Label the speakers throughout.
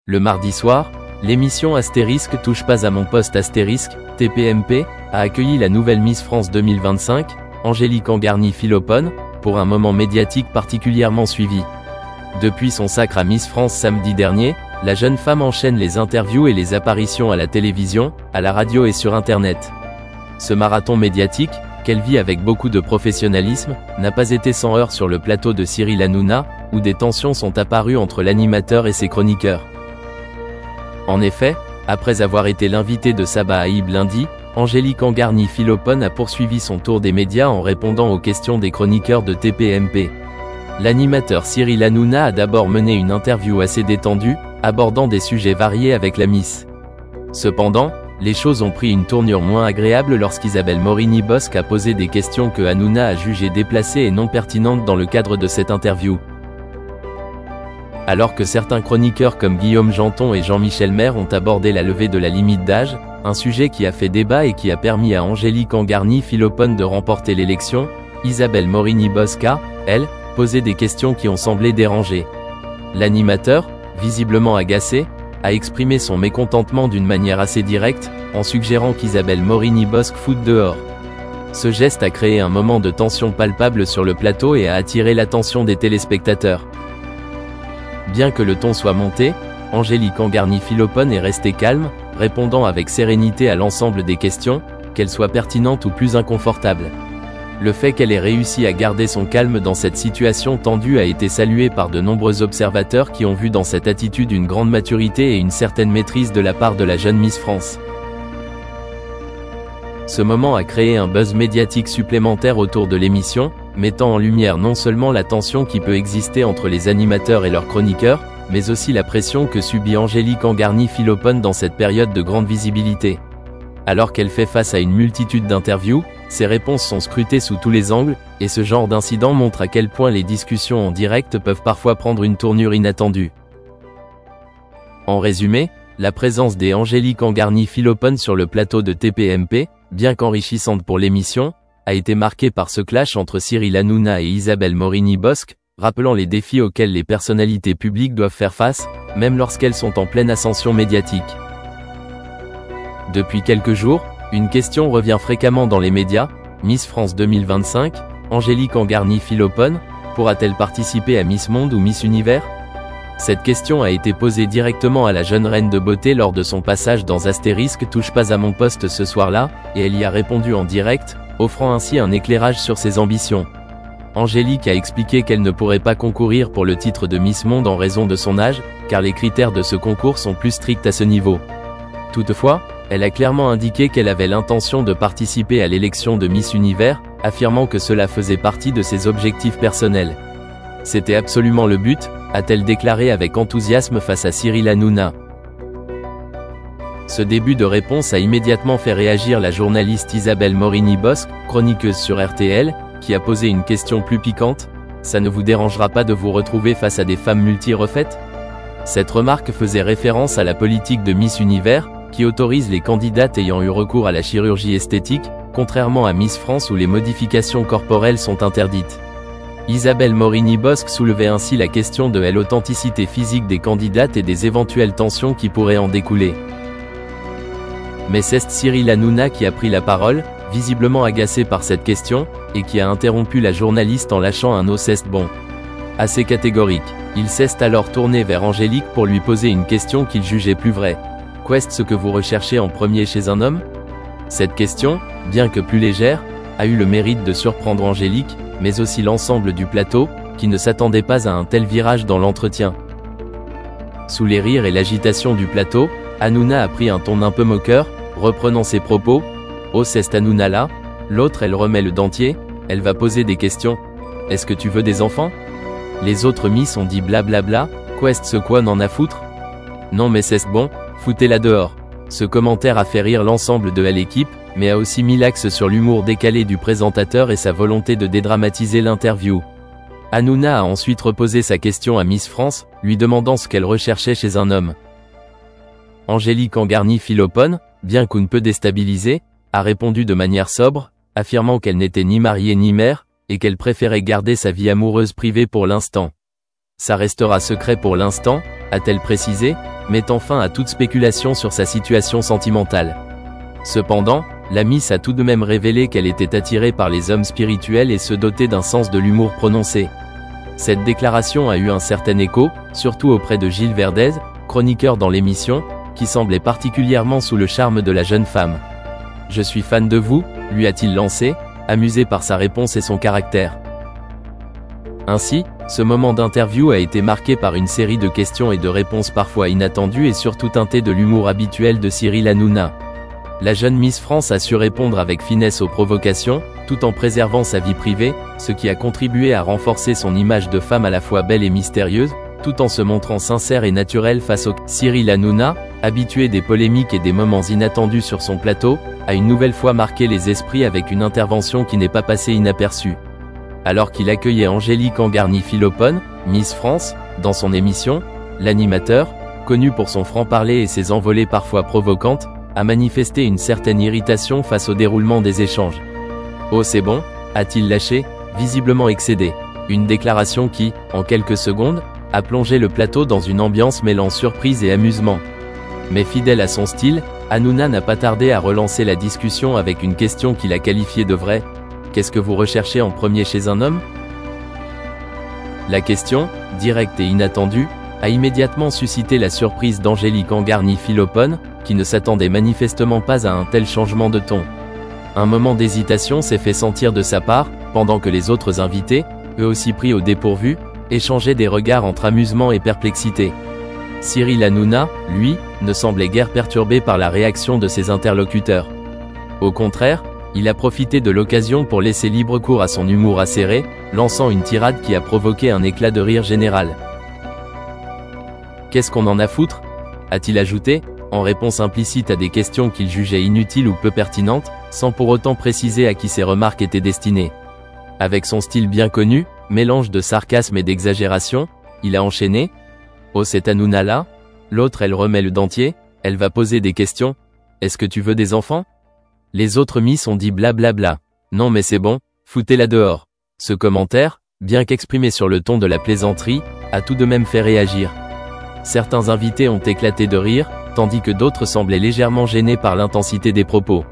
Speaker 1: Le mardi soir, l'émission Astérisque touche pas à mon poste Astérisque, TPMP, a accueilli la nouvelle Miss France 2025, Angélique Angarny-Philopon, pour un moment médiatique particulièrement suivi. Depuis son sacre à Miss France samedi dernier, la jeune femme enchaîne les interviews et les apparitions à la télévision, à la radio et sur Internet. Ce marathon médiatique, qu'elle vit avec beaucoup de professionnalisme, n'a pas été sans heurts sur le plateau de Cyril Hanouna, où des tensions sont apparues entre l'animateur et ses chroniqueurs. En effet, après avoir été l'invité de Sabah Haïb lundi, Angélique Angarny-Philopon a poursuivi son tour des médias en répondant aux questions des chroniqueurs de TPMP. L'animateur Cyril Hanouna a d'abord mené une interview assez détendue, abordant des sujets variés avec la Miss. Cependant, les choses ont pris une tournure moins agréable lorsqu'Isabelle Morini-Bosc a posé des questions que Hanouna a jugées déplacées et non pertinentes dans le cadre de cette interview. Alors que certains chroniqueurs comme Guillaume Janton et Jean-Michel Maire ont abordé la levée de la limite d'âge, un sujet qui a fait débat et qui a permis à Angélique Angarny-Philopon de remporter l'élection, Isabelle Morini-Bosc a, elle, posé des questions qui ont semblé déranger. L'animateur, visiblement agacé, a exprimé son mécontentement d'une manière assez directe, en suggérant qu'Isabelle Morini-Bosc foute dehors. Ce geste a créé un moment de tension palpable sur le plateau et a attiré l'attention des téléspectateurs. Bien que le ton soit monté, Angélique Angarny-Philopon est restée calme, répondant avec sérénité à l'ensemble des questions, qu'elles soient pertinentes ou plus inconfortables. Le fait qu'elle ait réussi à garder son calme dans cette situation tendue a été salué par de nombreux observateurs qui ont vu dans cette attitude une grande maturité et une certaine maîtrise de la part de la jeune Miss France. Ce moment a créé un buzz médiatique supplémentaire autour de l'émission, mettant en lumière non seulement la tension qui peut exister entre les animateurs et leurs chroniqueurs, mais aussi la pression que subit Angélique Angarny-Philopon dans cette période de grande visibilité. Alors qu'elle fait face à une multitude d'interviews, ses réponses sont scrutées sous tous les angles, et ce genre d'incident montre à quel point les discussions en direct peuvent parfois prendre une tournure inattendue. En résumé, la présence des Angélique Angarny-Philopon sur le plateau de TPMP, bien qu'enrichissante pour l'émission, a été marquée par ce clash entre Cyril Hanouna et Isabelle Morini-Bosc, rappelant les défis auxquels les personnalités publiques doivent faire face, même lorsqu'elles sont en pleine ascension médiatique. Depuis quelques jours, une question revient fréquemment dans les médias, Miss France 2025, Angélique Angarny-Philopon, pourra-t-elle participer à Miss Monde ou Miss Univers? Cette question a été posée directement à la jeune reine de beauté lors de son passage dans Astérisque touche pas à mon poste ce soir-là, et elle y a répondu en direct, offrant ainsi un éclairage sur ses ambitions. Angélique a expliqué qu'elle ne pourrait pas concourir pour le titre de Miss Monde en raison de son âge, car les critères de ce concours sont plus stricts à ce niveau. Toutefois, elle a clairement indiqué qu'elle avait l'intention de participer à l'élection de Miss Univers, affirmant que cela faisait partie de ses objectifs personnels. C'était absolument le but, a-t-elle déclaré avec enthousiasme face à Cyril Hanouna. Ce début de réponse a immédiatement fait réagir la journaliste Isabelle Morini-Bosc, chroniqueuse sur RTL, qui a posé une question plus piquante. Ça ne vous dérangera pas de vous retrouver face à des femmes multi-refaites? Cette remarque faisait référence à la politique de Miss Univers, qui autorise les candidates ayant eu recours à la chirurgie esthétique, contrairement à Miss France où les modifications corporelles sont interdites. Isabelle Morini-Bosc soulevait ainsi la question de l'authenticité physique des candidates et des éventuelles tensions qui pourraient en découler. Mais c'est Cyril Hanouna qui a pris la parole, visiblement agacé par cette question, et qui a interrompu la journaliste en lâchant un « c'est bon ». Assez catégorique, il s'est alors tourné vers Angélique pour lui poser une question qu'il jugeait plus vraie. Qu'est-ce ce que vous recherchez en premier chez un homme? Cette question, bien que plus légère, a eu le mérite de surprendre Angélique, mais aussi l'ensemble du plateau, qui ne s'attendait pas à un tel virage dans l'entretien. Sous les rires et l'agitation du plateau, Hanouna a pris un ton un peu moqueur, reprenant ses propos. « Oh c'est Hanouna là ?» L'autre elle remet le dentier, elle va poser des questions. « Est-ce que tu veux des enfants ?» Les autres Miss ont dit blablabla, « Qu'est-ce ce quoi n'en a foutre ?»« Non mais c'est bon, foutez-la dehors !» Ce commentaire a fait rire l'ensemble de l'équipe, mais a aussi mis l'axe sur l'humour décalé du présentateur et sa volonté de dédramatiser l'interview. Hanouna a ensuite reposé sa question à Miss France, lui demandant ce qu'elle recherchait chez un homme. Angélique Angarny-Philopon, bien qu'un peu déstabilisée, a répondu de manière sobre, affirmant qu'elle n'était ni mariée ni mère, et qu'elle préférait garder sa vie amoureuse privée pour l'instant. Ça restera secret pour l'instant, a-t-elle précisé, mettant fin à toute spéculation sur sa situation sentimentale. Cependant, la Miss a tout de même révélé qu'elle était attirée par les hommes spirituels et se dotait d'un sens de l'humour prononcé. Cette déclaration a eu un certain écho, surtout auprès de Gilles Verdez, chroniqueur dans l'émission, qui semblait particulièrement sous le charme de la jeune femme. « Je suis fan de vous », lui a-t-il lancé, amusé par sa réponse et son caractère. Ainsi, ce moment d'interview a été marqué par une série de questions et de réponses parfois inattendues et surtout teintées de l'humour habituel de Cyril Hanouna. La jeune Miss France a su répondre avec finesse aux provocations, tout en préservant sa vie privée, ce qui a contribué à renforcer son image de femme à la fois belle et mystérieuse, tout en se montrant sincère et naturelle face au Cyril Hanouna, habitué des polémiques et des moments inattendus sur son plateau, a une nouvelle fois marqué les esprits avec une intervention qui n'est pas passée inaperçue. Alors qu'il accueillait Angélique Angarny-Philopon, Miss France, dans son émission, l'animateur, connu pour son franc-parler et ses envolées parfois provocantes, a manifesté une certaine irritation face au déroulement des échanges. « Oh c'est bon », a-t-il lâché, visiblement excédé. Une déclaration qui, en quelques secondes, a plongé le plateau dans une ambiance mêlant surprise et amusement. Mais fidèle à son style, Hanouna n'a pas tardé à relancer la discussion avec une question qu'il a qualifiée de vraie. « Qu'est-ce que vous recherchez en premier chez un homme ?» La question, directe et inattendue, a immédiatement suscité la surprise d'Angélique Angarny-Philopon, qui ne s'attendait manifestement pas à un tel changement de ton. Un moment d'hésitation s'est fait sentir de sa part, pendant que les autres invités, eux aussi pris au dépourvu, échangeaient des regards entre amusement et perplexité. Cyril Hanouna, lui, ne semblait guère perturbé par la réaction de ses interlocuteurs. Au contraire, il a profité de l'occasion pour laisser libre cours à son humour acéré, lançant une tirade qui a provoqué un éclat de rire général. « Qu'est-ce qu'on en a foutre ?» a-t-il ajouté, en réponse implicite à des questions qu'il jugeait inutiles ou peu pertinentes, sans pour autant préciser à qui ces remarques étaient destinées. Avec son style bien connu, mélange de sarcasme et d'exagération, il a enchaîné. « Oh c'est Hanouna là ?» L'autre elle remet le dentier, elle va poser des questions. « Est-ce que tu veux des enfants ?» Les autres Miss ont dit blablabla. « Non mais c'est bon, foutez-la dehors. » Ce commentaire, bien qu'exprimé sur le ton de la plaisanterie, a tout de même fait réagir. Certains invités ont éclaté de rire, tandis que d'autres semblaient légèrement gênés par l'intensité des propos.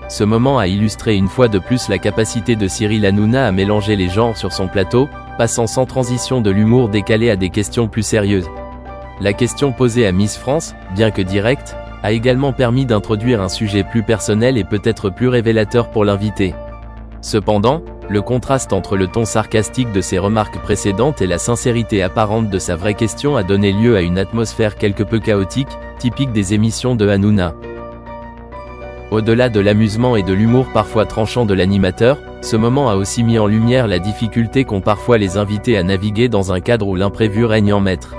Speaker 1: Ce moment a illustré une fois de plus la capacité de Cyril Hanouna à mélanger les genres sur son plateau, passant sans transition de l'humour décalé à des questions plus sérieuses. La question posée à Miss France, bien que directe, a également permis d'introduire un sujet plus personnel et peut-être plus révélateur pour l'invité. Cependant, le contraste entre le ton sarcastique de ses remarques précédentes et la sincérité apparente de sa vraie question a donné lieu à une atmosphère quelque peu chaotique, typique des émissions de Hanouna. Au-delà de l'amusement et de l'humour parfois tranchant de l'animateur, ce moment a aussi mis en lumière la difficulté qu'ont parfois les invités à naviguer dans un cadre où l'imprévu règne en maître.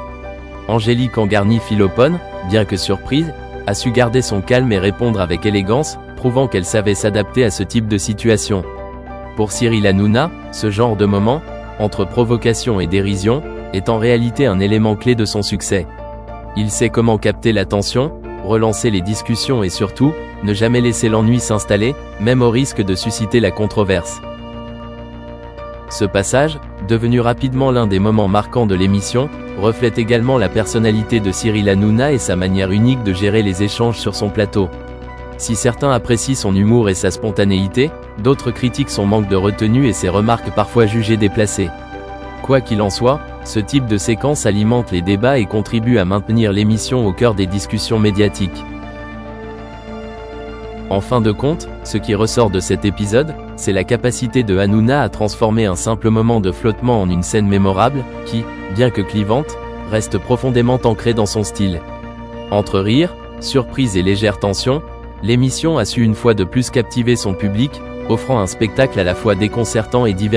Speaker 1: Angélique Angarny-Philopon, bien que surprise, a su garder son calme et répondre avec élégance, prouvant qu'elle savait s'adapter à ce type de situation. Pour Cyril Hanouna, ce genre de moment, entre provocation et dérision, est en réalité un élément clé de son succès. Il sait comment capter l'attention, relancer les discussions et surtout, ne jamais laisser l'ennui s'installer, même au risque de susciter la controverse. Ce passage, devenu rapidement l'un des moments marquants de l'émission, reflète également la personnalité de Cyril Hanouna et sa manière unique de gérer les échanges sur son plateau. Si certains apprécient son humour et sa spontanéité, d'autres critiquent son manque de retenue et ses remarques parfois jugées déplacées. Quoi qu'il en soit, ce type de séquence alimente les débats et contribue à maintenir l'émission au cœur des discussions médiatiques. En fin de compte, ce qui ressort de cet épisode, c'est la capacité de Hanouna à transformer un simple moment de flottement en une scène mémorable, qui, bien que clivante, reste profondément ancrée dans son style. Entre rire, surprise et légère tension, l'émission a su une fois de plus captiver son public, offrant un spectacle à la fois déconcertant et divertissant.